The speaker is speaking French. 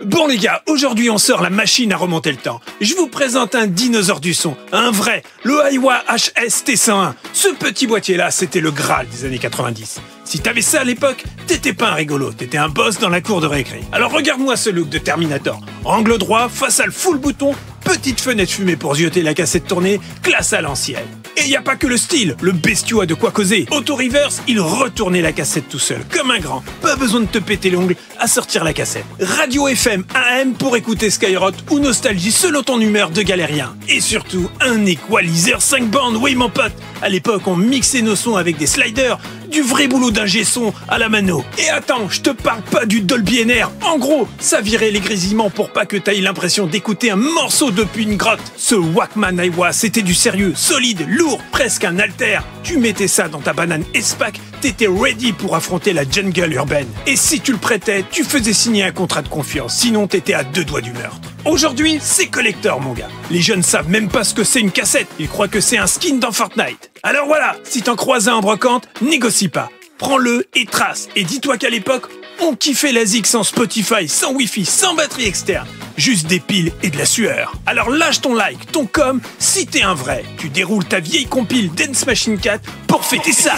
Bon les gars, aujourd'hui on sort la machine à remonter le temps. Je vous présente un dinosaure du son, un vrai, le Aiwa HS T101. Ce petit boîtier là, c'était le Graal des années 90. Si t'avais ça à l'époque, t'étais pas un rigolo, t'étais un boss dans la cour de récré. Alors regarde-moi ce look de Terminator. Angle droit, façade full bouton, petite fenêtre fumée pour zioter la cassette tournée, classe à l'ancienne. Et y a pas que le style, le bestiau a de quoi causer. Auto-reverse, il retournait la cassette tout seul, comme un grand. Pas besoin de te péter l'ongle à sortir la cassette. Radio FM AM pour écouter Skyrock ou Nostalgie selon ton humeur de galérien. Et surtout, un equalizer 5 bandes, oui mon pote. À l'époque, on mixait nos sons avec des sliders, du vrai boulot d'ingé son à la mano. Et attends, je te parle pas du Dolby NR. En gros, ça virait les grésillements pour pas que t'ailles l'impression d'écouter un morceau depuis une grotte. Ce Walkman Aiwa, c'était du sérieux, solide, lourd, presque un alter. Tu mettais ça dans ta banane S-Pack, t'étais ready pour affronter la jungle urbaine. Et si tu le prêtais, tu faisais signer un contrat de confiance, sinon t'étais à 2 doigts du meurtre. Aujourd'hui, c'est collector mon gars. Les jeunes savent même pas ce que c'est une cassette, ils croient que c'est un skin dans Fortnite. Alors voilà, si t'en croises un en brocante, négocie pas. Prends-le et trace. Et dis-toi qu'à l'époque, on kiffait la ZIC sans Spotify, sans Wi-Fi, sans batterie externe. Juste des piles et de la sueur. Alors lâche ton like, ton com, si t'es un vrai. Tu déroules ta vieille compile Dance Machine 4 pour fêter ça.